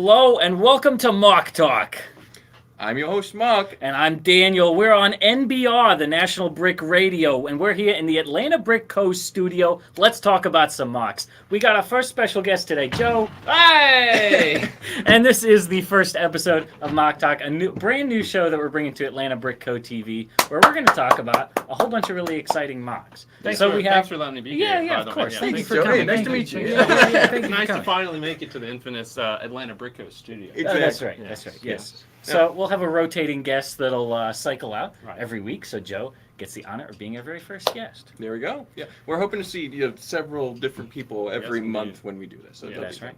Hello and welcome to Moc Talk. I'm your host, Moc. And I'm Daniel. We're on NBR, the National Brick Radio, and we're here in the Atlanta Brick Co. studio. Let's talk about some MOCs. We got our first special guest today, Joe. Hey! And this is the first episode of Moc Talk, a brand new show that we're bringing to Atlanta Brick Co. TV, where we're going to talk about a whole bunch of really exciting MOCs. Thanks for letting me be here. Yeah, of course. Yeah, Thank you for Joe. coming. Hey, nice to meet you. It's nice to finally make it to the infamous Atlanta Brick Co. studio. Exactly. That's right. That's right. Yes. So we'll have a rotating guest that'll cycle out every week. So Joe gets the honor of being our very first guest. There we go. Yeah, we're hoping to see several different people every month when we do this. So that's right.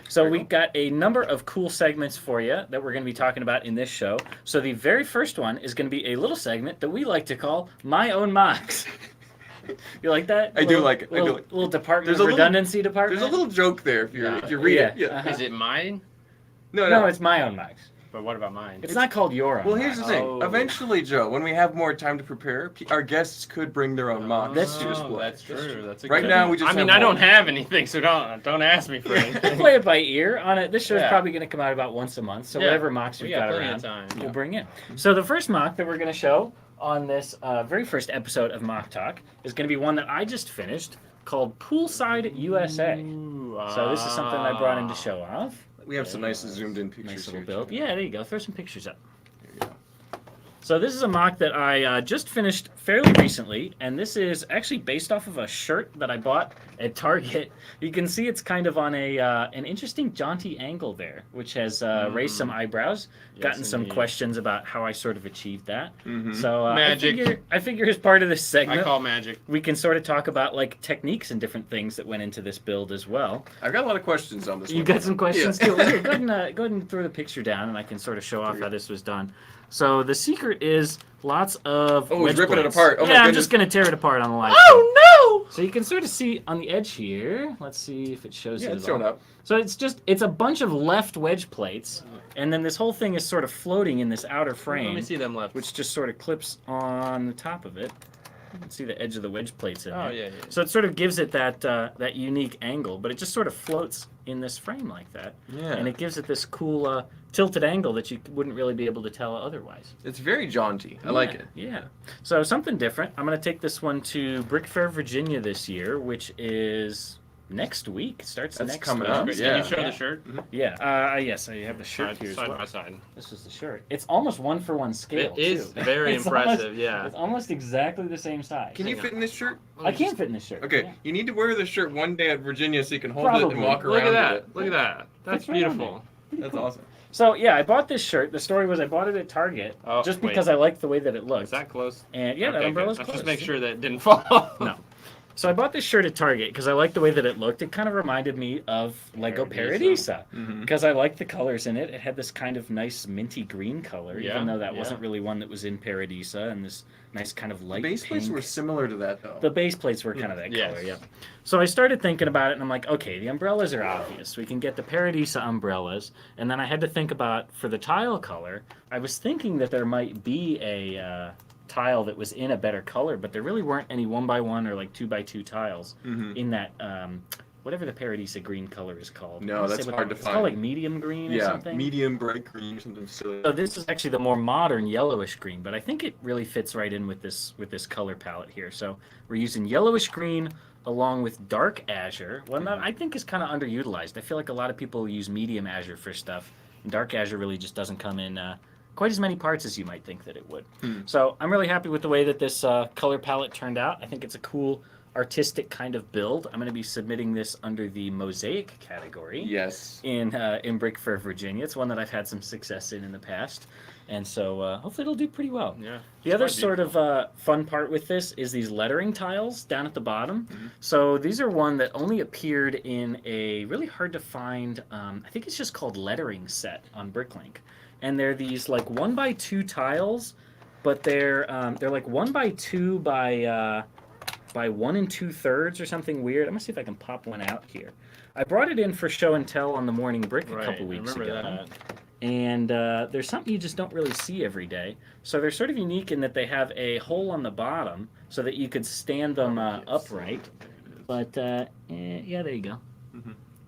So we got a number of cool segments for you that we're going to be talking about in this show. So the very first one is going to be a little segment that we like to call My Own MOCs. You like that? I do like it. Little department of redundancy department. There's a little joke there if you read it. Yeah. Is it mine? No, it's My Own MOCs. But what about mine? It's not called your own. Well, here's the thing. Oh. Eventually, Joe, when we have more time to prepare, our guests could bring their own MOCs. That's to display. That's true. That's a right good now we just. I don't have anything, so don't ask me for anything. Play it by ear. On it, this show is probably going to come out about once a month. So whatever MOCs we've got around, we'll bring in. So the first MOC that we're going to show on this very first episode of Moc Talk is going to be one that I just finished called Poolside USA. So this is something I brought in to show off. We have some nice zoomed in pictures. Nice little build. Yeah, there you go. Throw some pictures up. There you go. So this is a MOC that I just finished fairly recently, and this is actually based off of a shirt that I bought at Target. You can see it's kind of on an interesting jaunty angle there, which has raised some eyebrows, gotten some questions about how I sort of achieved that. So magic. I figure as part of this segment, I call magic. We can sort of talk about like techniques and different things that went into this build as well. I've got a lot of questions on this one. You got some questions too? Well, here, go ahead and throw the picture down, and I can sort of show off how this was done. So the secret is lots of wedge ripping plates. it apart. Yeah, I'm just going to tear it apart on the live. Oh no! So you can sort of see on the edge here. Let's see if it shows it. Yeah, it's showing up. So it's a bunch of left wedge plates, and then this whole thing is sort of floating in this outer frame. Let me see them left. Which just sort of clips on the top of it. You can see the edge of the wedge plates in there. Oh, yeah. So it sort of gives it that unique angle, but it just sort of floats in this frame like that. Yeah. And it gives it this cool tilted angle that you wouldn't really be able to tell otherwise. It's very jaunty. I like it. Yeah. So something different. I'm going to take this one to Brick Fair, Virginia this year, which is next week. It starts That's next coming week. up. Can you show the shirt? Yeah. Yes, I have the shirt here as side well. by side. This is the shirt. It's almost 1-for-1 scale. It is too. very It's impressive. It's almost exactly the same size. Can you fit in this shirt? I can fit in this shirt. Okay, Yeah. you need to wear this shirt one day at Virginia so you can hold it Probably. and walk Look around at that. with it. Look at that. That's Fits right on beautiful. That's awesome. So yeah, I bought this shirt. The story was I bought it at Target just because I liked the way that it looked. Is that close? And yeah, that umbrella's good. close. Just make sure that it didn't fall. No. So I bought this shirt at Target because I liked the way that it looked. It kind of reminded me of Lego Paradisa because I liked the colors in it. It had this kind of nice minty green color, even though that wasn't really one that was in Paradisa, and this nice kind of light The base pink. plates were similar to that, though. The base plates were kind of that color, yeah. So I started thinking about it, and I'm like, okay, the umbrellas are obvious. We can get the Paradisa umbrellas, and then I had to think about, for the tile color, I was thinking that there might be a tile that was in a better color, but there really weren't any 1x1 or like 2x2 tiles in that whatever the Paradisa green color is called. No, that's hard to it's find. called like medium green or something. Yeah, medium bright green or something silly. So this is actually the more modern yellowish green, but I think it really fits right in with this color palette here. So we're using yellowish green along with dark azure, one that I think is kind of underutilized. I feel like a lot of people use medium azure for stuff, and dark azure really just doesn't come in quite as many parts as you might think that it would. So I'm really happy with the way that this color palette turned out. I think it's a cool artistic kind of build. I'm going to be submitting this under the mosaic category. Yes. In Brick Fair, Virginia. It's one that I've had some success in the past. And so hopefully it'll do pretty well. Yeah. The other sort of fun part with this is these lettering tiles down at the bottom. So these are one that only appeared in a really hard to find, I think it's just called lettering set on Bricklink. And they're these like 1x2 tiles, but they're like 1x2 by 1 2/3 or something weird. I'm gonna see if I can pop one out here. I brought it in for show and tell on the Morning Brick a couple weeks ago. That. And there's something you just don't really see every day. So they're sort of unique in that they have a hole on the bottom so that you could stand them upright. But yeah, there you go.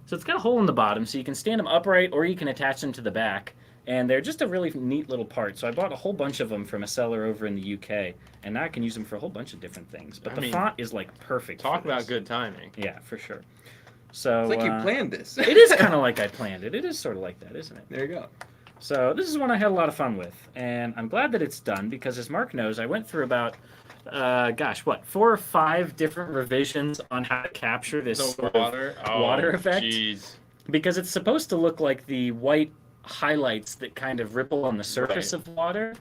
So it's got a hole in the bottom, so you can stand them upright or you can attach them to the back. And they're just a really neat little part. So I bought a whole bunch of them from a seller over in the UK, and now I can use them for a whole bunch of different things. But the font is like perfect. Talk about good timing. Yeah, for sure. So it's like you planned this. It is kind of like I planned it. It is sort of like that, isn't it? There you go. So this is one I had a lot of fun with, and I'm glad that it's done because, as Mark knows, I went through about, 4 or 5 different revisions on how to capture this sort of water effect. Jeez. Because it's supposed to look like the white highlights that kind of ripple on the surface of water.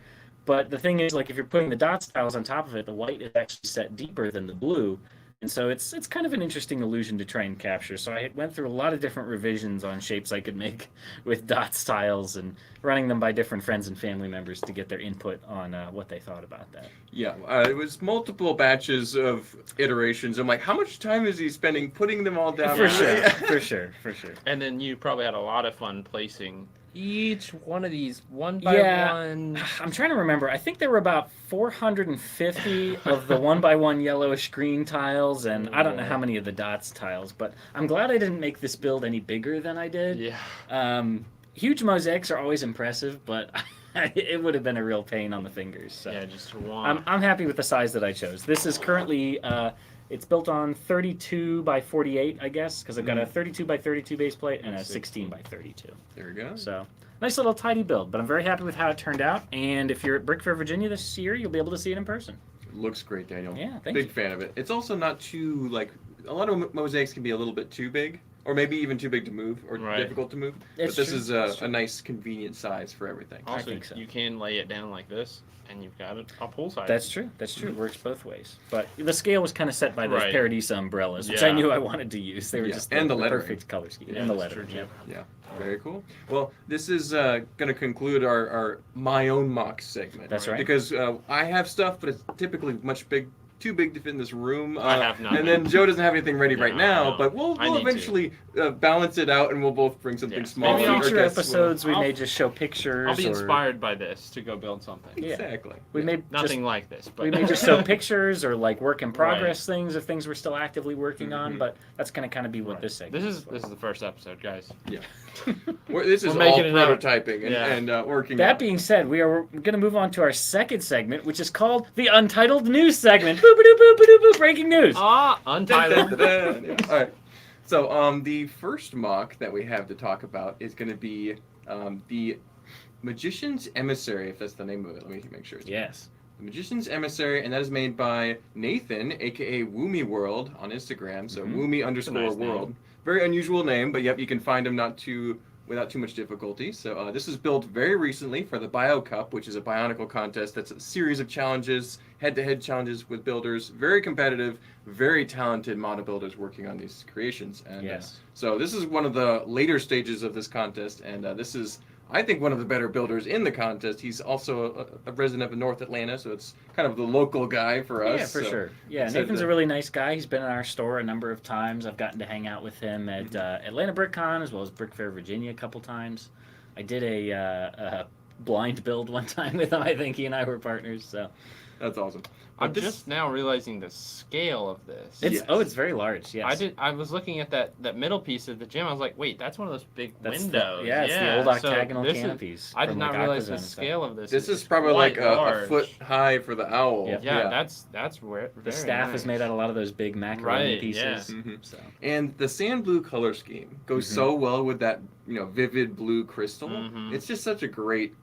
But the thing is, like, if you're putting the dot styles on top of it, the white is actually set deeper than the blue. And so it's kind of an interesting illusion to try and capture. So I went through a lot of different revisions on shapes I could make with dot styles and running them by different friends and family members to get their input on what they thought about that. Yeah, it was multiple batches of iterations. I'm like, how much time is he spending putting them all down? For sure. And then you probably had a lot of fun placing each one of these one by one. I'm trying to remember. I think there were about 450 of the 1x1 yellowish green tiles, and I don't know how many of the dots tiles, but I'm glad I didn't make this build any bigger than I did. Yeah. Huge mosaics are always impressive, but it would have been a real pain on the fingers. So. Yeah, just one. I'm happy with the size that I chose. This is currently it's built on 32 by 48, I guess, because I've got a 32 by 32 base plate and a 16 by 32. There we go. So nice little tidy build, but I'm very happy with how it turned out. And if you're at Brick Fair, Virginia this year, you'll be able to see it in person. It looks great, Daniel. Yeah, thank Big you. fan of it. It's also not too, like, a lot of mosaics can be a little bit too big, or maybe even too big to move, or difficult to move. It's but this true. is a nice, convenient size for everything. Also, I think so. you can lay it down like this, and you've got a pool size. That's true. It works both ways. But the scale was kind of set by those Right. Paradisa umbrellas, which I knew I wanted to use. They were just and the the lettering. perfect color scheme. Yeah, And the that's lettering. true, Yeah. Yeah, very cool. Well, this is going to conclude our My Own MOCS segment. That's right. Because I have stuff, but it's typically too big to fit in this room. I have nothing. And then Joe doesn't have anything ready right now, No, but we'll I need eventually balance it out, and we'll both bring something small. Maybe In I'll future episodes, we I'll- may just show pictures. I'll be or- inspired by this to go build something. Yeah. Exactly. We may Nothing just, like this, but we may just show pictures or like work in progress things of things we're still actively working on. But that's going to kind of be what this segment This is the first episode, guys. Yeah. This is We're all making it up. prototyping and working. That out. being said, we are going to move on to our second segment, which is called the Untitled News segment. Boop, boop, boop, boop, boop, breaking news. Untitled. Yeah. All right. So the first mock that we have to talk about is going to be the Magician's Emissary, if that's the name of it. Let me make sure. Yes. The Magician's Emissary, and that is made by Nathan, aka Woomy World, on Instagram. So Woomy_world. Very unusual name, but yep, you can find him without too much difficulty. So this was built very recently for the Bio Cup, which is a Bionicle contest. That's a series of challenges, head-to-head challenges with builders. Very competitive, very talented model builders working on these creations. And Yes. so this is one of the later stages of this contest, and this is, I think, one of the better builders in the contest. He's also a resident of North Atlanta, so it's kind of the local guy for us. Yeah, for so sure. Yeah, Nathan's a really nice guy. He's been in our store a number of times. I've gotten to hang out with him at Atlanta BrickCon as well as Brick Fair Virginia a couple times. I did a blind build one time with him. I think he and I were partners. So That's awesome. I'm just now realizing the scale of this. it's very large. Yes. I was looking at that middle piece of the gym. I was like, wait, that's one of those big That's windows. it's the old so octagonal this is- canopies. I did from, not like, realize Aquazone the and stuff. scale of this. This is It's probably like quite a large. foot high for the owl. Yeah. Yeah, that's where The staff is made out of a lot of those big macaroni Right, pieces. yeah. Mhm. So And the sand blue color scheme goes so well with that, vivid blue crystal. Mhm. It's just such a great,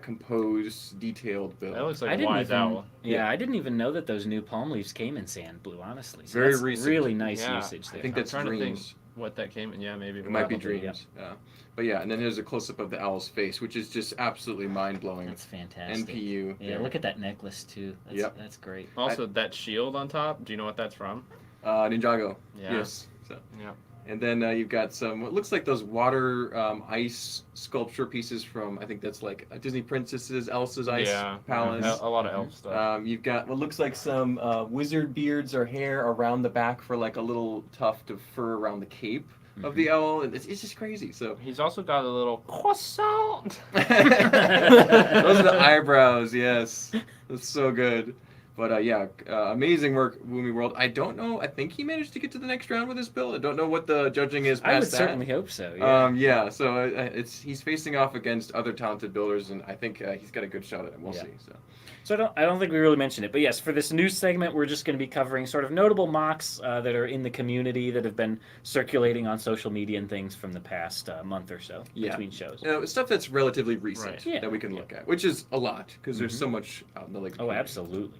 composed, detailed build. That looks I like a didn't wise even. owl. Yeah, I didn't even know that those new palm leaves came in sand blue. Honestly, so Very that's recent. really nice Yeah. usage there. I think I'm that's trying to think dreams. what that came in. Yeah, maybe. It might be Probably, dreams. Yeah. But yeah, and then there's a close-up of the owl's face, which is just absolutely mind-blowing. That's fantastic. NPU. Yeah, look at that necklace too. That's, Yep. that's great. Also, that shield on top. Do you know what that's from? Ninjago. Yeah. Yes. So. Yeah. And then you've got some, what looks like those water ice sculpture pieces from, I think that's like Disney Princess's Elsa's Ice Palace. A lot of elf stuff. You've got what looks like some wizard beards or hair around the back for like a little tuft of fur around the cape of the owl. And it's just crazy. So He's also got a little croissant. those are the eyebrows. Yes, that's so good. But yeah, amazing work, Woomy World. I don't know. I think he managed to get to the next round with his build. I don't know what the judging is past I would that. certainly hope so. Yeah. Yeah. So he's facing off against other talented builders, and I think he's got a good shot at it. We'll see. So I don't think we really mentioned it, but yes, for this news segment, we're just going to be covering sort of notable mocks that are in the community that have been circulating on social media and things from the past month or so between shows. Stuff that's relatively recent Right. that we can look at, which is a lot because there's so much out in the LEGO community. Absolutely.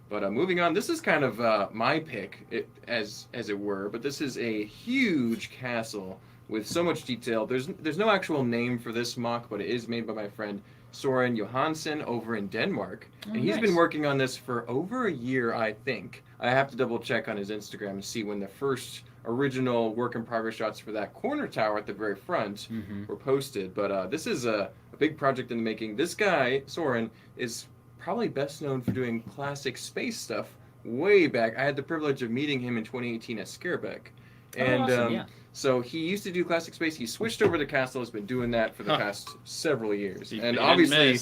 But moving on, this is kind of my pick, as it were. But this is a huge castle with so much detail. There's no actual name for this mock, but it is made by my friend Soren Johansen over in Denmark, and he's been working on this for over a year, I think. I have to double check on his Instagram and see when the first original work in progress shots for that corner tower at the very front were posted. But this is a big project in the making. This guy, Soren, is probably best known for doing classic space stuff way back. I had the privilege of meeting him in 2018 at Scareback. And so he used to do classic space. He switched over to Castle. Has been doing that for the past several years, and obviously,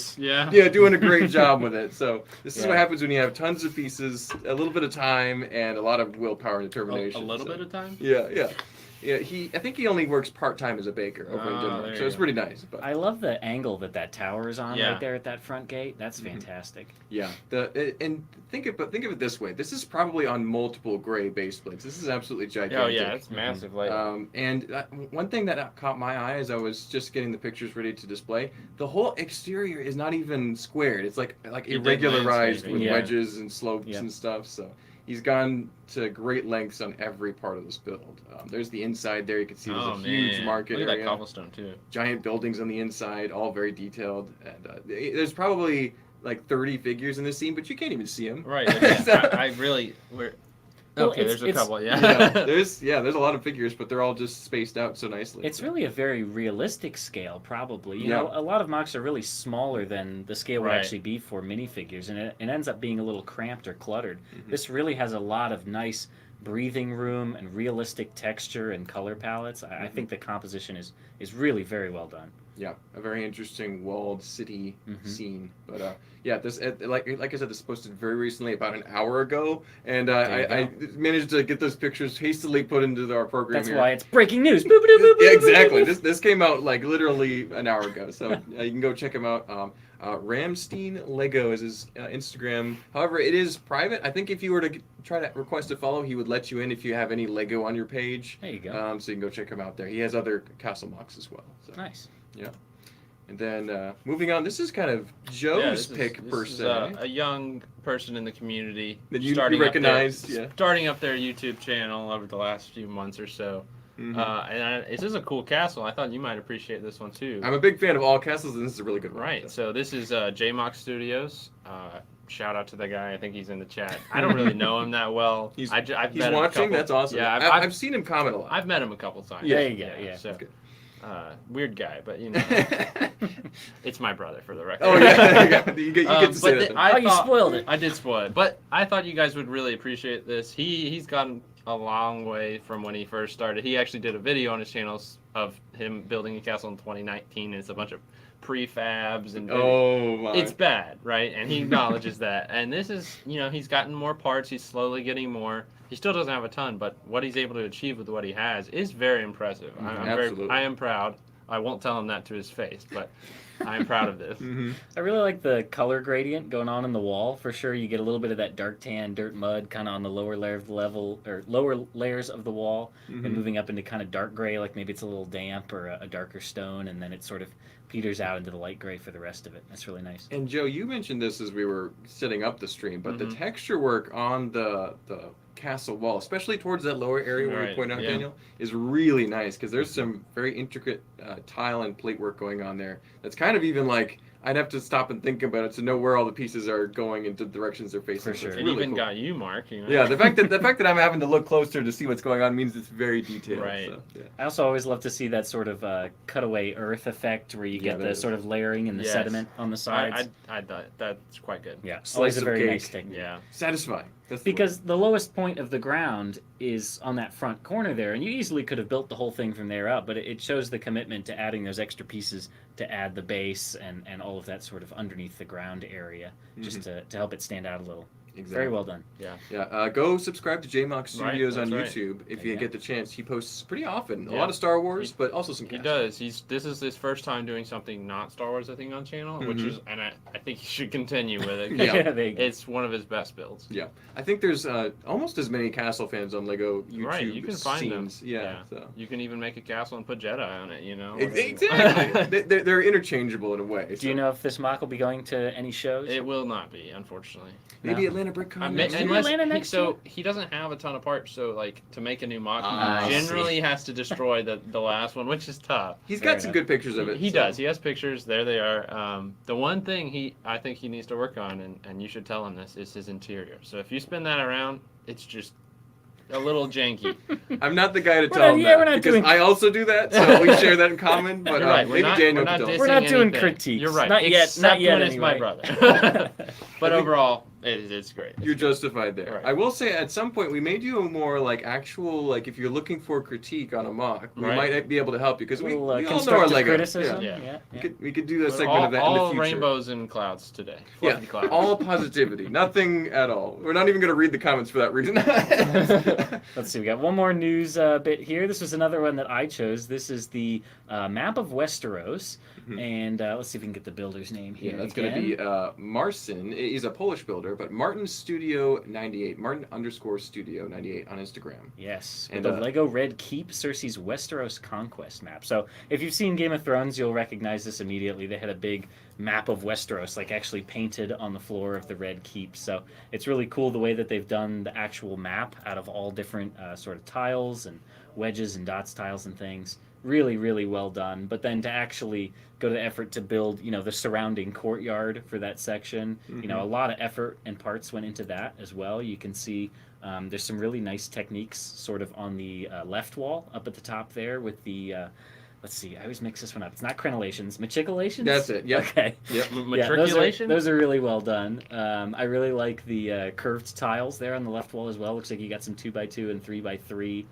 doing a great job with it. So this is what happens when you have tons of pieces, a little bit of time, and a lot of willpower and determination. A little bit of time. Yeah. I think he only works part-time as a baker over in Denmark, so it's pretty nice. But I love the angle that tower is on right there at that front gate. That's fantastic. Yeah, and think of it this way: this is probably on multiple gray base plates. This is absolutely gigantic. Oh yeah, it's massive. And one thing that caught my eye as I was just getting the pictures ready to display, the whole exterior is not even squared. It's like irregularized with wedges and slopes and stuff. So he's gone to great lengths on every part of this build. There's the inside there. You can see there's a huge market area. Look at area. that cobblestone too. Giant buildings on the inside, all very detailed. And there's probably like 30 figures in this scene, but you can't even see them. Right. There's a couple. There's a lot of figures, but they're all just spaced out so nicely. It's really a very realistic scale, probably. You know, a lot of mocks are really smaller than the scale would actually be for minifigures, and it ends up being a little cramped or cluttered. This really has a lot of nice breathing room and realistic texture and color palettes. I think the composition is really very well done. Yeah, a very interesting walled city scene. But this like I said, this was posted very recently, about an hour ago, and I managed to get those pictures hastily put into our program. That's why it's breaking news. Boop, boop, boop, yeah, boop, exactly. boop, boop. This came out like literally an hour ago, so you can go check him out. Ramstein Lego is his Instagram. However, it is private. I think if you were to try to request a follow, he would let you in if you have any Lego on your page. There you go. So you can go check him out there. He has other castle mocks as well. So. Nice. Yeah. And then moving on, this is kind of Joe's pick per se. A young person in the community that you recognized, starting up their YouTube channel over the last few months or so. This is a cool castle. I thought you might appreciate this one too. I'm a big fan of all castles, and this is a really good one. Right. So this is Moc Studios. Shout out to the guy. I think he's in the chat. I don't really know him that well. He's met watching. That's awesome. Yeah, I've seen him comment a lot. I've met him a couple times. There you go. Yeah. So, weird guy, but you know, it's my brother for the record. Oh yeah, you get to say that. You spoiled it. I did spoil it, but I thought you guys would really appreciate this. He's gotten a long way from when he first started. He actually did a video on his channels of him building a castle in 2019, and it's a bunch of prefabs and it's bad, right? And he acknowledges that. And this is, he's gotten more parts. He's slowly getting more. He still doesn't have a ton, but what he's able to achieve with what he has is very impressive. I am proud. I won't tell him that to his face, but I am proud of this. I really like the color gradient going on in the wall. For sure, you get a little bit of that dark tan, dirt mud kind of on the lower lower layers of the wall, and moving up into kind of dark gray, like maybe it's a little damp or a darker stone, and then it sort of peters out into the light gray for the rest of it. That's really nice. And Joe, you mentioned this as we were setting up the stream, but the texture work on the castle wall, especially towards that lower area where you point out, Daniel, is really nice because there's some very intricate tile and plate work going on there. That's kind of even like I'd have to stop and think about it to know where all the pieces are going into the directions they're facing. For sure. It really even cool. got you, Mark. Yeah, the fact that I'm having to look closer to see what's going on means it's very detailed. Right. So, I also always love to see that sort of cutaway earth effect where you get the sort of layering and the sediment on the sides. I thought that's quite good. Yeah, Slice always a of very cake. nice technique. Yeah. Satisfying. Because the lowest point of the ground is on that front corner there, and you easily could have built the whole thing from there up, but it shows the commitment to adding those extra pieces to add the base and all of that sort of underneath the ground area, just to help it stand out a little. Exactly. Very well done. Yeah. Go subscribe to JMOC Studios on right. YouTube if you get the chance. He posts pretty often. A Yeah. lot of Star Wars, but also some. He cast. does. This is his first time doing something not Star Wars, I think, on channel, which is, and I think he should continue with it. 'Cause Yeah. There you go. It's one of his best builds. Yeah, I think there's almost as many castle fans on Lego YouTube Right, you can find them. scenes. Yeah. So. You can even make a castle and put Jedi on it, you know? Exactly. they're interchangeable in a way. Do you know if this mock will be going to any shows? It will not be, unfortunately. Maybe No. Atlanta Brick Con. Unless Atlanta next so he doesn't have a ton of parts, so like to make a new mock, I he see. generally has to destroy the last one, which is tough. He's Fair got some enough. good pictures of it. He so. does. He has pictures. There they are. The one thing I think he needs to work on, and you should tell him this, is his interior. So if you spin that around, it's just a little janky. I'm not the guy to We're tell not- him yeah, that we're not because doing- I also do that, so we share that in common. But You're right. maybe Daniel can tell him. We're not doing anything. critiques. You're right. Not yet. Except Not yet. when it's my Anyway. brother. But I think- overall, it's great. You're justified there. Right. I will say at some point we may do a more like actual like if you're looking for critique on a mock, we Right. might be able to help you because we Little, all know our constructive Lego. criticism. Yeah. Yeah. We could do a But segment of that in the all future. rainbows and clouds today. Yeah, Fluffy clouds. all positivity, nothing at all. We're not even going to read the comments for that reason. Let's see. We got one more news bit here. This was another one that I chose. This is the map of Westeros, and let's see if we can get the builder's name here. Yeah, that's going to be Marcin. He's a Polish builder, but Martin Studio 98, Martin _ Studio 98 on Instagram. Yes, And, with the Lego Red Keep Cersei's Westeros Conquest map. So if you've seen Game of Thrones, you'll recognize this immediately. They had a big map of Westeros, like actually painted on the floor of the Red Keep. So it's really cool the way that they've done the actual map out of all different sort of tiles and wedges and dots tiles and things. Really, really well done. But then to actually go to the effort to build, the surrounding courtyard for that section, a lot of effort and parts went into that as well. You can see there's some really nice techniques sort of on the left wall up at the top there with the, let's see, I always mix this one up. It's not crenellations, matriculations? That's it, yep. Okay. Yep. Yeah, Matriculation? those are really well done. I really like the curved tiles there on the left wall as well. Looks like you got some 2x2 and 3x3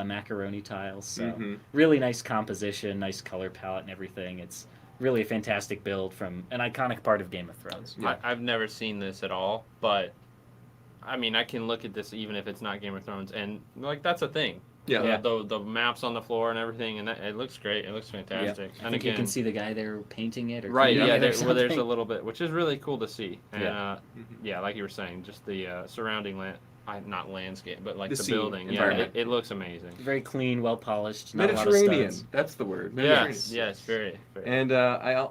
macaroni tiles. So really nice composition, nice color palette and everything. It's really a fantastic build from an iconic part of Game of Thrones. Yeah. I've never seen this at all, but I mean, I can look at this even if it's not Game of Thrones, and like that's a thing. Yeah. The maps on the floor and everything, and it looks great. It looks fantastic. I And think again, you can see the guy there painting it. Or right, cleaning yeah, it or there's a something. little bit, which is really cool to see. And Yeah. yeah, like you were saying, just the surrounding not landscape, but like The the scene, building. Yeah, environment. it looks amazing. Very clean, well polished. Not a lot of Mediterranean. studs. That's the word. Mediterranean. Yes, very. And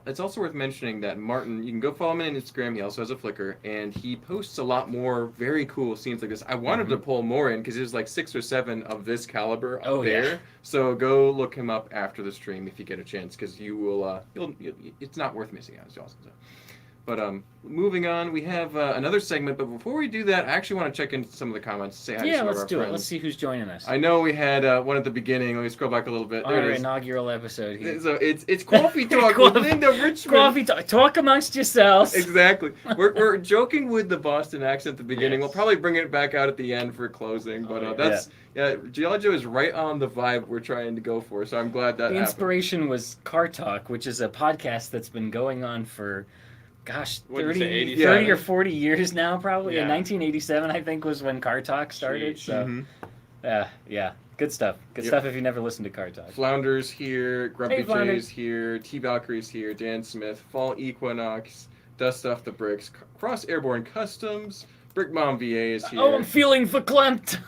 it's also worth mentioning that Martin, you can go follow him on Instagram. He also has a Flickr, and he posts a lot more very cool scenes like this. I wanted to pull more in because there's like 6 or 7 of this caliber up there. Yeah. So go look him up after the stream if you get a chance, because you will. It's not worth missing out, as Jocelyn said. But moving on, we have another segment. But before we do that, I actually want to check into some of the comments. Say hi to Yeah, some of let's our do it. friends. Let's see who's joining us. I know we had one at the beginning. Let me scroll back a little bit. There Our it is. inaugural episode here. So it's Coffee Talk with Coffee- Linda Richmond. Coffee talk amongst yourselves. Exactly. We're joking with the Boston accent at the beginning. Yes. We'll probably bring it back out at the end for closing. But Giorgio is right on the vibe we're trying to go for. So I'm glad that The happened. inspiration was Car Talk, which is a podcast that's been going on for, gosh, Wouldn't 30, say 80s. 30 Yeah. or 40 years now, probably. In Yeah. 1987, I think, was when Car Talk started. Sheesh. So, yeah, good stuff. Good Yep. stuff if you never listened to Car Talk. Flounders here, Grumpy Hey, Flounders. J's here, T Valkyrie's here, Dan Smith, Fall Equinox, Dust Off the Bricks, Cross Airborne Customs, Brick Mom VA is here. Oh, I'm feeling verklempt.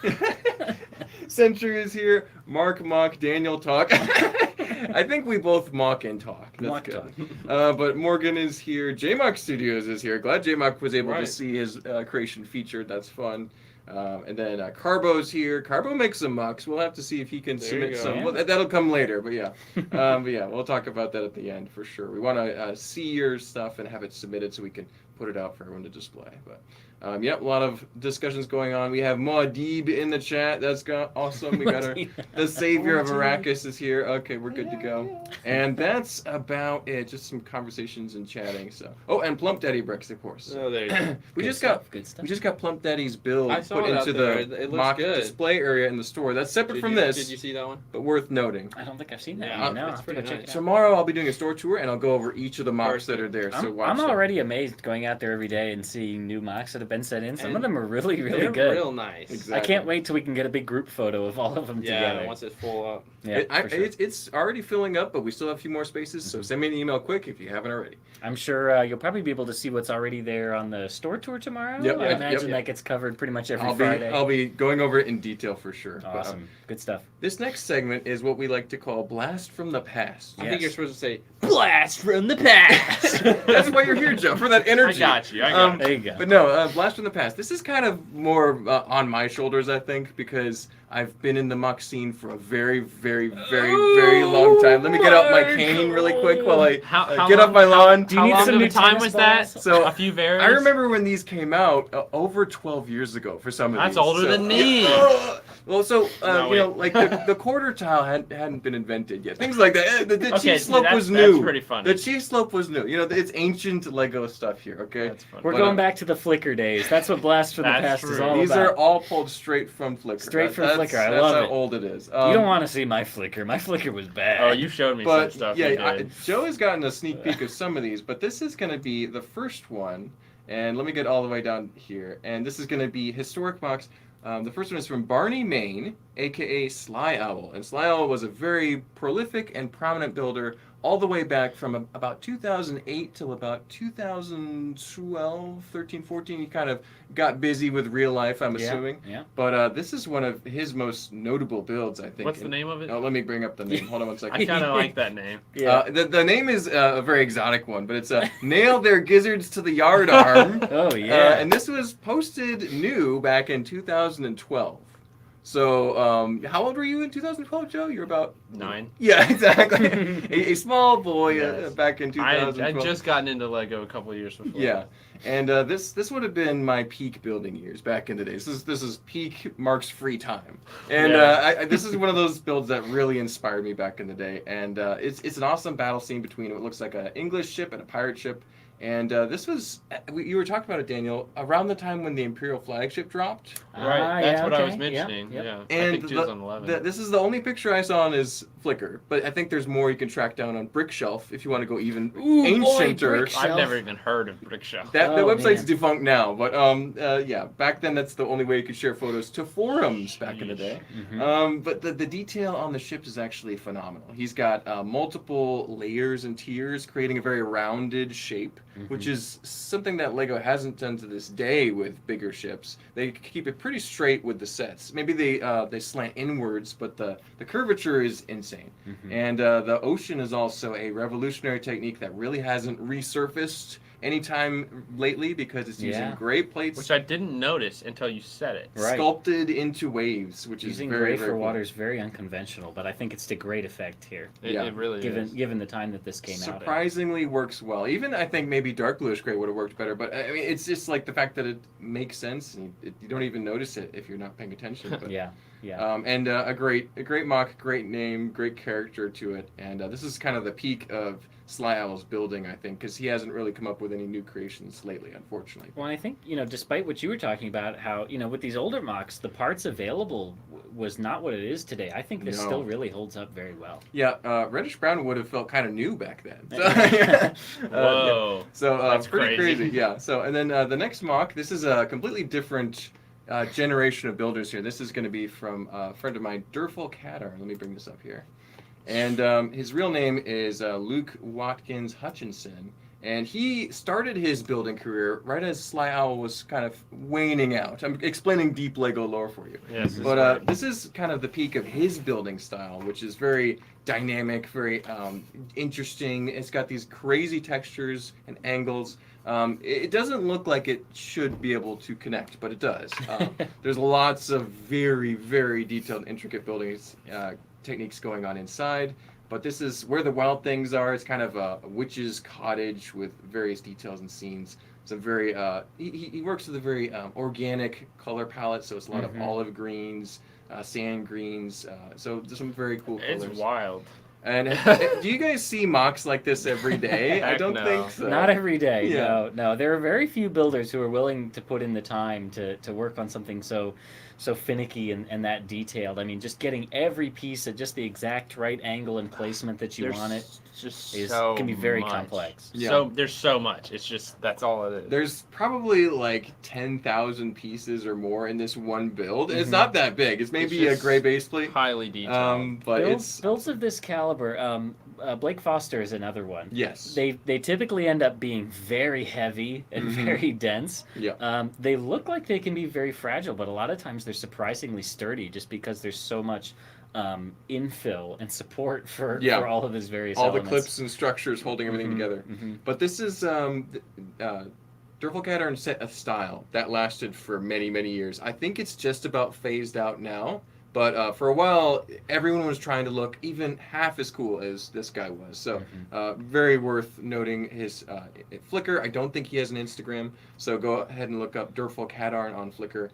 Century is here, Mark Mock, Daniel Talk. I think we both mock and talk. That's Mock good. Talk. But Morgan is here. JMOC Studios is here. Glad JMOC was able to Right. see his creation featured. That's fun. And then Carbo's here. Carbo makes some mucks. We'll have to see if he can There submit you go. some. Yeah. Well, that'll come later, but yeah. But yeah, we'll talk about that at the end for sure. We want to see your stuff and have it submitted so we can put it out for everyone to display. But a lot of discussions going on. We have Maudib in the chat. That's awesome. We got the savior of Arrakis is here. Okay, we're good to go. And that's about it. Just some conversations and chatting. So, and Plump Daddy Bricks, of course. Oh, there you go. we Good just stuff, got good stuff. we just got Plump Daddy's build I saw put it out into there. the It looks mock good. display area in the store. That's separate from Did this, you see that one? but worth noting. I don't think I've seen that. Yeah, No, it's I'll have to go pretty check nice. it out. Tomorrow I'll be doing a store tour and I'll go over each of the mocks that are there. So watch I'm them. already amazed going going out there every day and seeing new mocks that have been sent in. Some And of them are really, really They're good. real nice. Exactly. I can't wait till we can get a big group photo of all of them Yeah, together. once it's full up. Yeah, for sure. It's already filling up, but we still have a few more spaces. So send me an email quick if you haven't already. I'm sure you'll probably be able to see what's already there on the store tour tomorrow. Yep, I yep, imagine yep. that gets covered pretty much every I'll Friday. be going over it in detail for sure. But, Awesome. Good stuff. this next segment is what we like to call Blast from the Past. I Yes. think you're supposed to say "Blast from the past." That's why you're here, Joe, for that I energy. got you. I got There you go. But no, Blast from the Past. This is kind of more on my shoulders, I think, because I've been in the muck scene for a very, very, very, very long time. Let me get out my cane really quick while I How get long- up my lawn. Do you How need long some of new a time tennis was that? balls? So a few varies. I remember when these came out over 12 years ago for some of That's these. older So- than me. Yeah. Well, so No, you know, wait. like the quarter tile hadn't been invented yet. Things like that. The Okay, cheese slope that's- was that's new. pretty funny. The cheese slope was new. You know, it's ancient Lego stuff here. Okay. That's funny. We're But, going back to the Flickr days. That's what Blast from the That's Past is true. all These about. are all pulled straight from Flickr. Straight from That's- Flickr. I that's love how it. old it is. You don't want to see my Flickr. My Flickr was bad. Oh, you showed me But some stuff. yeah, you did. Joe has gotten a sneak peek of some of these, but this is going to be the first one. And let me get all the way down here. And this is going to be Historic Mocs. The first one is from Barney Main, aka Sly Owl. And Sly Owl was a very prolific and prominent builder all the way back from about 2008 till about 2012, 13, 14. He kind of got busy with real life, I'm assuming. Yeah. But this is one of his most notable builds, I think. What's the name of it? Oh, let me bring up the name. Hold on one second. I kind of like that name. Yeah. The name is a very exotic one, but it's Nail Their Gizzards to the Yard Arm. Oh yeah. And this was posted new back in 2012. So, how old were you in 2012, Joe? You're about 9. Yeah, exactly. a small boy Yes. back in I 2012. just gotten into Lego a couple of years before. Yeah, and this would have been my peak building years back in the day. This is peak Mark's free time, and Yeah. this is one of those builds that really inspired me back in the day. And it's an awesome battle scene between what looks like an English ship and a pirate ship. And this was you were talking about it, Daniel, around the time when the Imperial flagship dropped. Right. That's what I was okay. mentioning. Yep. Yeah. I And think 2011. this is the only picture I saw on his Flickr, but I think there's more you can track down on Brickshelf if you want to go even ancienter. Brickshelf. I've never even heard of Brickshelf. That the Oh, website's man. defunct now, but yeah, back then that's the only way you could share photos to forums back in the day. Mhm. But the detail on the ship is actually phenomenal. He's got multiple layers and tiers, creating a very rounded shape, which is something that Lego hasn't done to this day with bigger ships. They keep it pretty straight with the sets. Maybe they slant inwards, but the curvature is insane. And the ocean is also a revolutionary technique that really hasn't resurfaced anytime lately because it's using Yeah. gray plates Which I didn't notice until you said it. Right. sculpted into waves, which Using is very, gray very for cool. water is very unconventional, but I think it's to great effect here, Yeah. It really is. given the time that this came out. Surprisingly works well. Even I think maybe dark bluish gray would have worked better, but I mean it's just like the fact that it makes sense and you don't even notice it if you're not paying attention. But, Yeah. Yeah. and a great mock, great name, great character to it, and this is kind of the peak of Sly Owl's building, I think, because he hasn't really come up with any new creations lately, unfortunately. Well, I think, despite what you were talking about, how, with these older mocks, the parts available was not what it is today. I think this No. still really holds up very well. Yeah, reddish brown would have felt kind of new back then. So, yeah. Whoa. So That's pretty crazy. crazy, yeah. So and then the next mock, this is a completely different generation of builders here. This is going to be from a friend of mine, Durful Catar. Let me bring this up here. And his real name is Luke Watkins Hutchinson. And he started his building career right as Sly Owl was kind of waning out. I'm explaining deep Lego lore for you. Yes. But this is kind of the peak of his building style, which is very dynamic, very interesting. It's got these crazy textures and angles. It doesn't look like it should be able to connect, but it does. There's lots of very, very detailed, intricate building techniques going on inside. But this is where the wild things are. It's kind of a witch's cottage with various details and scenes. It's a very he works with a very organic color palette, so it's a lot of olive greens, sand greens. So there's some very cool colors. It's wild. And do you guys see mocks like this every day? I Heck don't no. think so. Not every day. Yeah. No. There are very few builders who are willing to put in the time to work on something so so finicky and that detailed. I mean, just getting every piece at just the exact right angle and placement that you want it can be very complex. Yeah. So there's so much. It's just that's all it is. There's probably like 10,000 pieces or more in this one build. And it's not that big. It's maybe a gray base plate. Highly detailed. But builds of this caliber. Blake Foster is another one. Yes. They typically end up being very heavy and very dense. Yeah. They look like they can be very fragile, but a lot of times they're surprisingly sturdy just because there's so much infill and support for all of his various elements. The clips and structures holding everything together. But this is Durfalcattern set a style that lasted for many, many years. I think it's just about phased out now. But for a while, everyone was trying to look even half as cool as this guy was. So very worth noting his Flickr. I don't think he has an Instagram. So go ahead and look up Durfalcattern on Flickr.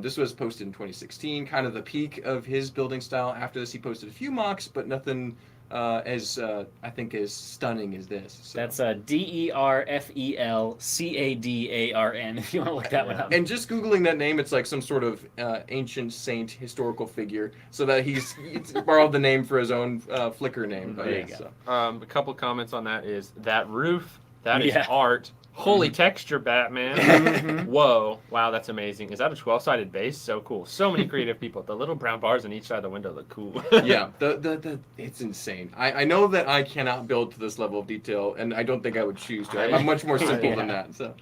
This was posted in 2016, kind of the peak of his building style. After this, he posted a few mocks, but nothing as I think as stunning as this. So. That's Derfelcadarn if you want to look that one up. And just Googling that name, it's like some sort of ancient saint historical figure, so that he's borrowed the name for his own Flickr name. There you go. So. A couple comments on that is that roof, that is art. Holy texture, Batman. Whoa. Wow, that's amazing. Is that a 12-sided base? So cool. So many creative people. The little brown bars on each side of the window look cool. Yeah, it's insane. I know that I cannot build to this level of detail, and I don't think I would choose to. I'm much more simple than that. So,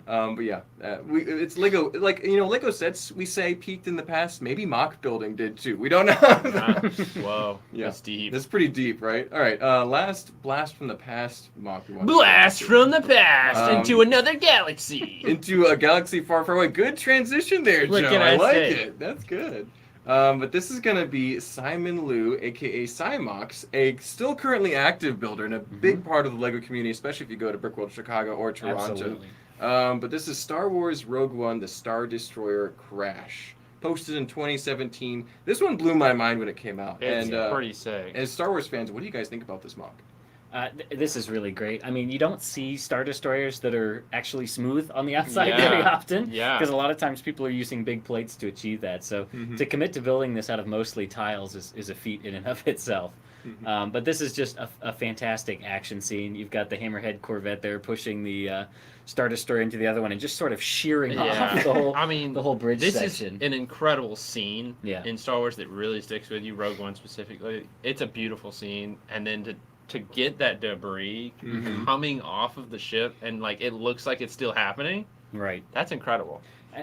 but yeah, it's Lego. Like, Lego sets, we say, peaked in the past. Maybe Moc building did too. We don't know. Whoa, that's deep. That's pretty deep, right? All right, last blast from the past Moc. Blast from the past into another galaxy. Into a galaxy far, far away. Good transition there, Joe. I like it. That's good. But this is going to be Simon Liu, a.k.a. Cymox, a still currently active builder and a big part of the LEGO community, especially if you go to Brickworld Chicago or Toronto. Absolutely. But this is Star Wars Rogue One, the Star Destroyer Crash. Posted in 2017. This one blew my mind when it came out. It's pretty sick. As Star Wars fans, what do you guys think about this Moc? This is really great. I mean, you don't see Star Destroyers that are actually smooth on the outside very often. Yeah. Because a lot of times people are using big plates to achieve that. So to commit to building this out of mostly tiles is a feat in and of itself. But this is just a fantastic action scene. You've got the Hammerhead Corvette there pushing the Star Destroyer into the other one and just sort of shearing off the whole bridge section. This is an incredible scene in Star Wars that really sticks with you, Rogue One specifically. It's a beautiful scene. And then to get that debris coming off of the ship and like it looks like it's still happening. Right. That's incredible.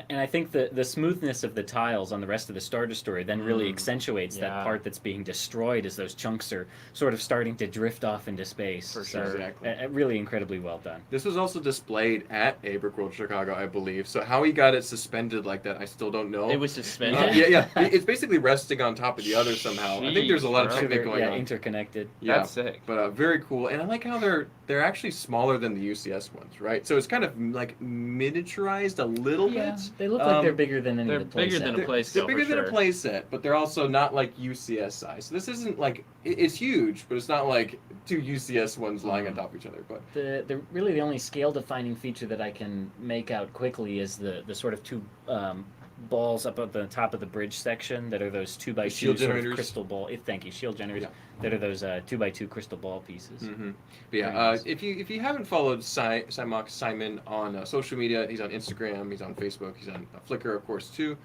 And I think the smoothness of the tiles on the rest of the Star Destroyer then really accentuates that part that's being destroyed as those chunks are sort of starting to drift off into space. For sure. Exactly. Really incredibly well done. This was also displayed at Brickworld Chicago, I believe. So how he got it suspended like that, I still don't know. It was suspended? Yeah. It's basically resting on top of the other somehow. I think there's a lot of shit going on. Interconnected. Yeah, that's sick. But very cool. And I like how they're actually smaller than the UCS ones, right? So it's kind of like miniaturized a little bit. They look like they're bigger than any of the play bigger set. than a play They're bigger than a play set, but they're also not like UCS size. So this isn't like it's huge, but it's not like two UCS ones lying on top of each other. But really the only scale defining feature that I can make out quickly is the sort of two balls up at the top of the bridge section that are those 2x2 shield sort of generators. Crystal ball. Thank you, shield generators. That are those 2x2 crystal ball pieces. But yeah, if you haven't followed Cymox Simon on social media, he's on Instagram, he's on Facebook, he's on Flickr, of course, too.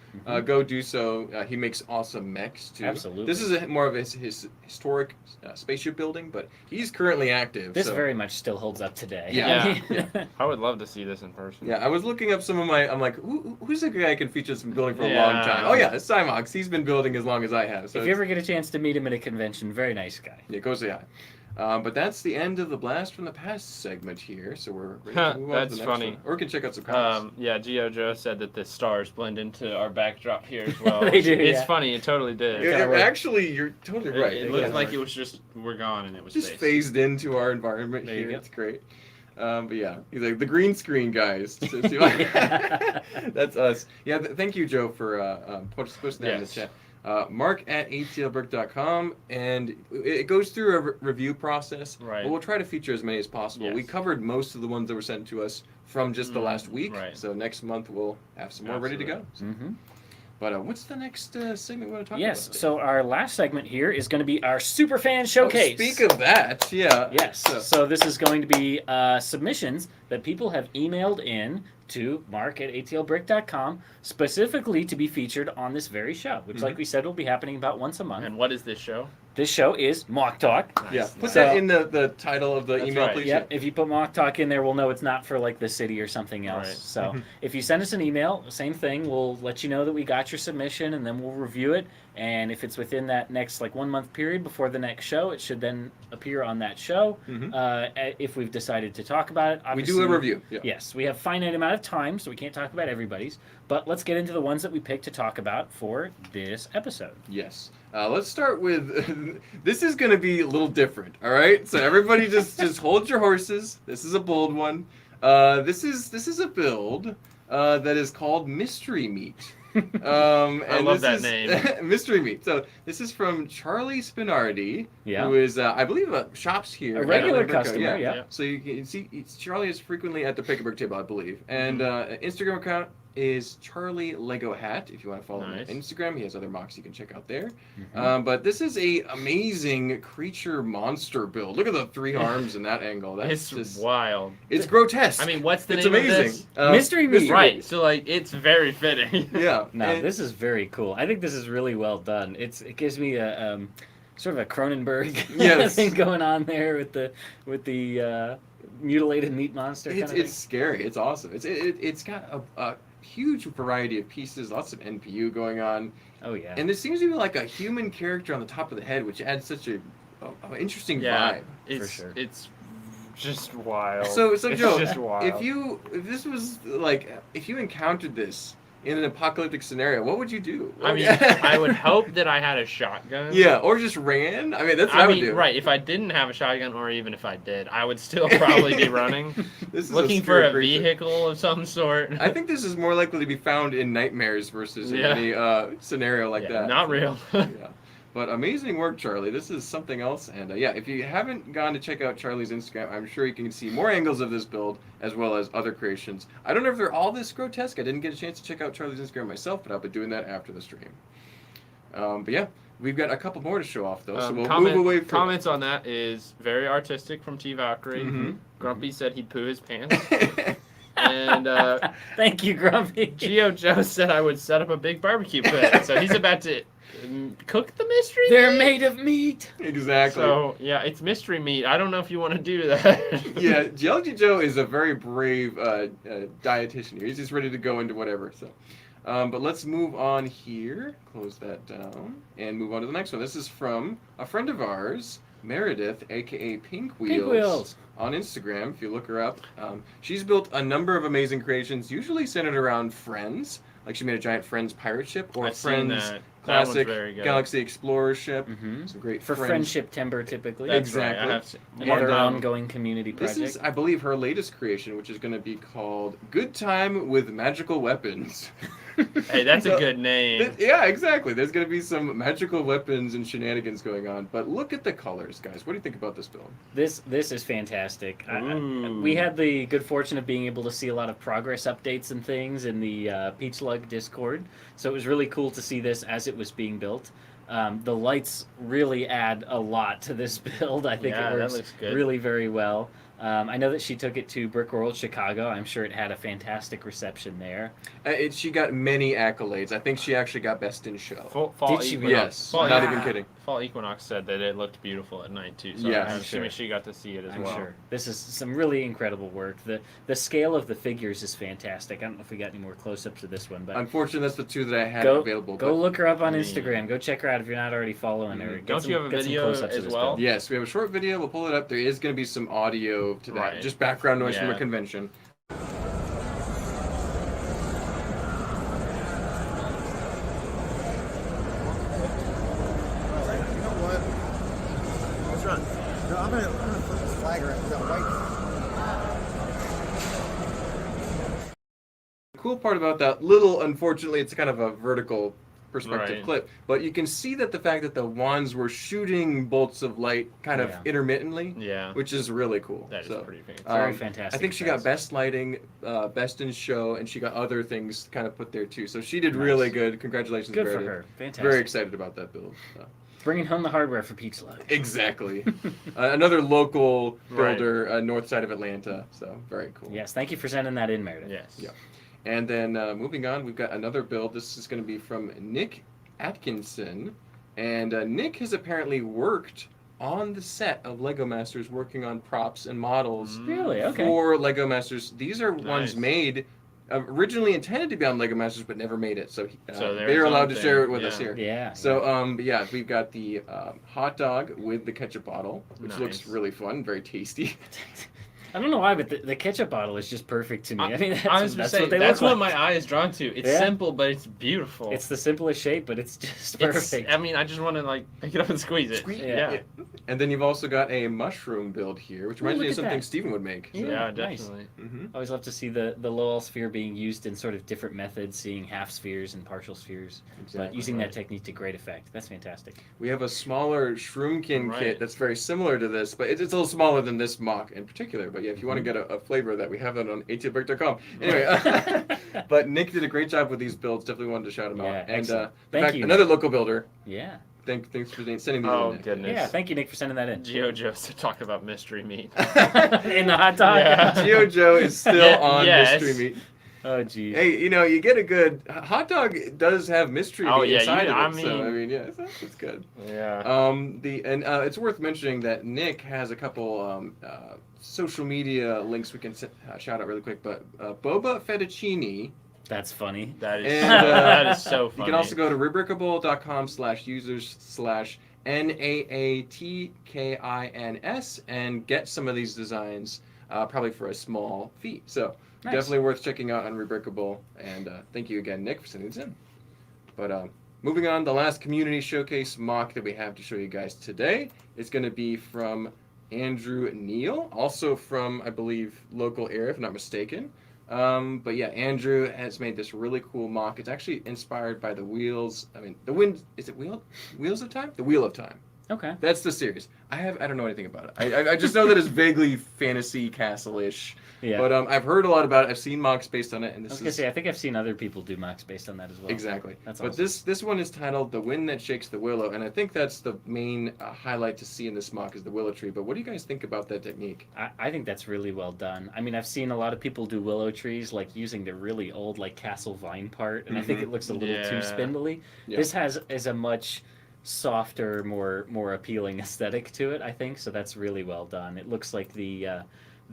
Go do so. He makes awesome mechs too. Absolutely. This is more of his historic spaceship building, but he's currently active. This very much still holds up today. Yeah. I would love to see this in person. Yeah, I was looking up some of my. I'm like, who's the guy I can feature some building for a long time? Oh yeah, it's Cymox. He's been building as long as I have. So if you ever get a chance to meet him at a convention, very nice guy. Yeah, go say hi. But that's the end of the Blast from the Past segment here. So we're ready to move on to the next funny. one. Or we can check out some comments. Gio Joe said that the stars blend into our backdrop here as well. They do, It's funny. It totally did. Actually, you're totally right. It looked like it was just we're gone and it was just space. phased into our environment There you here. go. It's great. But yeah, he's like the green screen guys. That's us. Yeah, thank you, Joe, for posting that in the chat. Mark at atlbrick.com, and it goes through a review process. Right. But we'll try to feature as many as possible. Yes. We covered most of the ones that were sent to us from just the last week. Right. So next month we'll have some more ready to go. But what's the next segment we want to talk about? Yes, so our last segment here is going to be our Superfan Showcase. Oh, speak of that, yeah. Yes, so this is going to be submissions that people have emailed in to mark@atlbrick.com specifically to be featured on this very show, which, like we said, will be happening about once a month. And what is this show? This show is Moc Talk. Yeah, put that in the title of the email, please. Yep, if you put Moc Talk in there, we'll know it's not for like the city or something else. Right. So if you send us an email, same thing, we'll let you know that we got your submission, and then we'll review it. And if it's within that next 1 month period before the next show, it should then appear on that show. If we've decided to talk about it, we do a review. Yeah. Yes, we have a finite amount of time, so we can't talk about everybody's. But let's get into the ones that we picked to talk about for this episode. Yes. Let's start with, this is going to be a little different, all right? So everybody just hold your horses. This is a bold one. This is a build that is called Mystery Meat. I love that name. Mystery Meat. So this is from Charlie Spinardi, Yeah. who is, I believe, shops here. A regular at customer, yeah. So you can see, Charlie is frequently at the Pick-a-Brick table, I believe. And Instagram account is Charlie Lego Hat. If you want to follow him on Instagram, he has other mocks you can check out there. But this is a amazing creature monster build. Look at the 3 arms in that angle. That's It's wild. It's grotesque. I mean, what's the It's name amazing. of this? Mystery Meat. Right, so it's very fitting. Yeah. No, this is very cool. I think this is really well done. It gives me a sort of a Cronenberg thing going on there with the mutilated meat monster. It's scary. It's awesome. It's got a huge variety of pieces, lots of NPU going on. Oh yeah. And there seems to be like a human character on the top of the head, which adds such a interesting vibe. It's, for sure. It's just wild. So it's Joe, just wild. if you encountered this in an apocalyptic scenario, what would you do? I mean, I would hope that I had a shotgun. Yeah, or just ran. I mean, that's what I would do. Right. If I didn't have a shotgun, or even if I did, I would still probably be running, This is looking for a creature. vehicle of some sort. I think this is more likely to be found in nightmares versus in any scenario like that. Not real. Yeah. But amazing work, Charlie. This is something else. And if you haven't gone to check out Charlie's Instagram, I'm sure you can see more angles of this build as well as other creations. I don't know if they're all this grotesque. I didn't get a chance to check out Charlie's Instagram myself, but I'll be doing that after the stream. But yeah, we've got a couple more to show off, though. So we'll move away from... Comments on that is very artistic from T. Valkyrie. Grumpy said he'd poo his pants. And thank you, Grumpy. Geo Joe said I would set up a big barbecue pit. So he's about to cook the mystery They're meat? made of meat. Exactly. So, yeah, it's mystery meat. I don't know if you want to do that. Yeah, Geology Joe is a very brave dietitian here. He's just ready to go into whatever. So, but let's move on here. Close that down and move on to the next one. This is from a friend of ours, Meredith, a.k.a. Pink Wheels. On Instagram, if you look her up. She's built a number of amazing creations, usually centered around Friends. Like she made a giant Friends pirate ship or Friends classic Galaxy Explorer ship. Some great for friendship timber, typically. That's exactly. Right. Another ongoing community project. This is, I believe, her latest creation, which is going to be called Good Time with Magical Weapons. Hey, that's a good name. Yeah, exactly. There's going to be some magical weapons and shenanigans going on. But look at the colors, guys. What do you think about this build? This is fantastic. We had the good fortune of being able to see a lot of progress updates and things in the Peach Lug Discord. So it was really cool to see this as it was being built. The lights really add a lot to this build. I think it works really very well. I know that she took it to Brick World Chicago. I'm sure it had a fantastic reception there. She got many accolades. I think she actually got Best in Show. Did she? Yes. Not even kidding. Fall Equinox said that it looked beautiful at night too. So yeah, I'm assuming she got to see it as well. Sure. This is some really incredible work. The scale of the figures is fantastic. I don't know if we got any more close-ups of this one, but unfortunately, that's the two that I had available. Go look her up on Instagram. Go check her out if you're not already following her. Don't you have a video as well? Yes, we have a short video. We'll pull it up. There is going to be some audio to that, just background noise from a convention. I'm gonna put this flag around the white. The cool part about that little, unfortunately, it's kind of a vertical perspective Right. clip. But you can see that the fact that the wands were shooting bolts of light kind of Yeah. intermittently, Yeah. which is really cool. That is So, pretty fancy. Very I fantastic. think she got effects. best lighting, best in show, and she got other things kind of put there too. So she did Nice. really good. Congratulations, Good for Meredith. her. Fantastic. Very excited about that build. So. Bringing home the hardware for Pete's Lodge. Exactly. Another local Right. builder, north side of Atlanta. So very cool. Yes, thank you for sending that in, Meredith. Yes. Yeah. And then moving on, we've got another build. This is going to be from Nick Atkinson. And Nick has apparently worked on the set of LEGO Masters, working on props and models Really? Okay. for LEGO Masters. These are ones Nice. made, originally intended to be on LEGO Masters, but never made it. So, So they're there's allowed to something, share it with us yeah. here. Yeah. So, but yeah, we've got the hot dog with the ketchup bottle, which looks Nice. really fun, very tasty. I don't know why, but the ketchup bottle is just perfect to me. I mean, that's, I was gonna that's say, what they that's look what like. my eye is drawn to. It's Yeah. simple, but it's beautiful. It's the simplest shape, but it's just It's- perfect. I mean, I just want to like pick it up and squeeze it. Squeeze- Yeah. And then you've also got a mushroom build here, which reminds look me of at something that. Steven would make. Yeah. Yeah, nice. definitely. Hmm. I always love to see the Lowell sphere being used in sort of different methods, seeing half spheres and partial spheres, but using that technique to great effect. That's fantastic. We have a smaller Shroomkin Right. kit that's very similar to this, but it's a little smaller than this mock in particular. But yeah, if you want to get a flavor of that, we have that on atbrick.com. Anyway, but Nick did a great job with these builds. Definitely wanted to shout him Yeah, out. And excellent. in Thank fact, you, another Nick. local builder. Yeah. Thanks for sending these Oh in, Nick. goodness. Yeah, thank you, Nick, for sending that in. Geo Joe's to talk about mystery meat. In the hot dog? Yeah. Geo Joe is still Yeah, on yes. mystery meat. Oh, geez. Hey, you get a good hot dog does have mystery Oh, meat yeah, inside you- of it. I So I mean- mean, yeah, it's good. Yeah. It's worth mentioning that Nick has a couple social media links we can shout out really quick. But Boba Fettuccine. That's funny. That is And, that is so You funny. can also go to rubricable.com/users/NAATKINS and get some of these designs, probably for a small fee. So Nice. definitely worth checking out on Rubricable. And thank you again, Nick, for sending this in. But moving on, the last community showcase mock that we have to show you guys today is going to be from Andrew Neal, also from, I believe, local area, if I'm not mistaken. But yeah, Andrew has made this really cool mock. It's actually inspired by the Wheels. I mean, the Wind. Is it Wheels of Time? The Wheel of Time. Okay. That's the series. I don't know anything about it. I just know that it's vaguely fantasy castle-ish. Yeah. But I've heard a lot about it. I've seen mocks based on it, and I this was going to is say, I think I've seen other people do mocks based on that as well. exactly. That's But awesome. this one is titled "The Wind That Shakes the Willow," and I think that's the main highlight to see in this mock is the willow tree. But what do you guys think about that technique? I think that's really well done. I mean, I've seen a lot of people do willow trees, like using the really old, like castle vine part, and I think Mhm. it looks a little too Yeah. spindly. Yeah. This is a much softer, more appealing aesthetic to it, I think. So that's really well done. It looks like the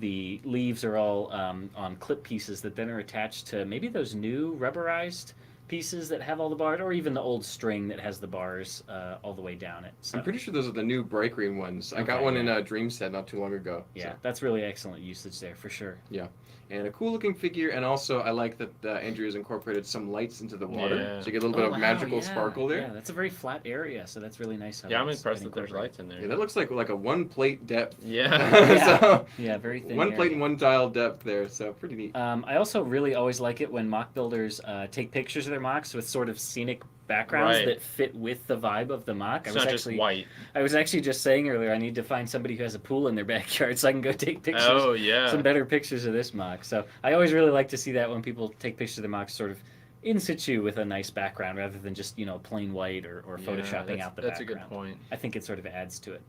leaves are all on clip pieces that then are attached to maybe those new rubberized pieces that have all the bars, or even the old string that has the bars all the way down it. So, I'm pretty sure those are the new bright green ones. I got Okay, one in yeah. a Dream Set not too long ago. yeah, So. that's really excellent usage there for sure. And a cool looking figure, and also I like that Andrew has incorporated some lights into the water, Yeah. so you get a little bit Oh, of wow, magical yeah, sparkle there. Yeah, that's a very flat area, so that's really nice. how Yeah, I'm that's impressed been that there's incorporated. lights in there. Yeah, that looks like a one plate depth. Yeah. So, Yeah, very thin. one plate area. and one tile depth there, so pretty neat. I also really always like it when mock builders take pictures of their mocks with sort of scenic backgrounds Right. that fit with the vibe of the mock. It's not just white. I was actually just saying earlier, I need to find somebody who has a pool in their backyard so I can go take pictures. Oh yeah. Some better pictures of this mock. So I always really like to see that when people take pictures of their mocks sort of in situ with a nice background rather than just, plain white or Yeah, photoshopping out the that's background. a good point. I think it sort of adds to it.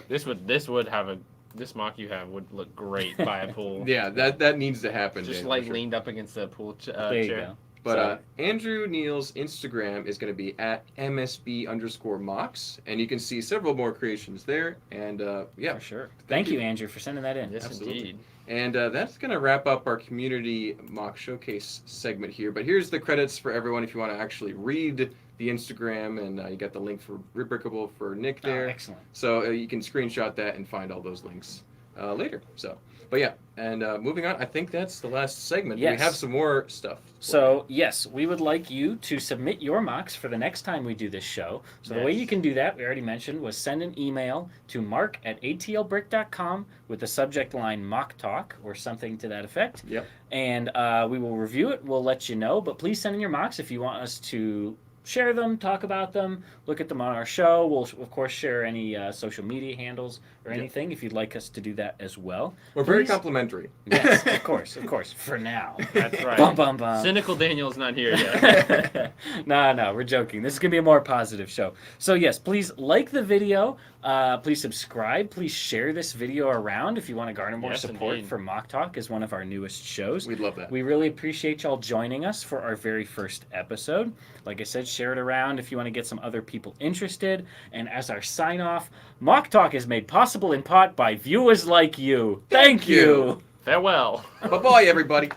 This would have this mock you have would look great by a pool. Yeah, that needs to happen. Just Dan, like for sure. leaned up against the pool There you chair. go. But Andrew Neal's Instagram is going to be at @MSB_mocks, and you can see several more creations there. And yeah, For sure. Thank you, Andrew, for sending that in. Yes, Absolutely. indeed. and that's going to wrap up our community mock showcase segment here. But here's the credits for everyone if you want to actually read the Instagram, and you got the link for Rubricable for Nick Oh, there. excellent. So you can screenshot that and find all those links later. So, but yeah, and moving on, I think that's the last segment. Yes. We have some more stuff. So, yes, we would like you to submit your mocks for the next time we do this show. So, the way Yes. you can do that, we already mentioned, was send an email to mark@atlbrick.com with the subject line Moc Talk or something to that effect. Yep. And we will review it. We'll let you know. But please send in your mocks if you want us to share them, talk about them, look at them on our show. We'll, of course, share any social media handles or anything if you'd like us to do that as well. We're very complimentary. Yes, of course, for now. That's right. Bum, bum, bum. Cynical Daniel's not here yet. No, we're joking. This is going to be a more positive show. So, yes, please like the video. Please subscribe. Please share this video around if you want to garner more support for Moc Talk as one of our newest shows. We'd love that. We really appreciate y'all joining us for our very first episode. Like I said, share it around if you want to get some other people interested. And as our sign off, Moc Talk is made possible in part by viewers like you. Thank you. Farewell. Bye-bye, everybody.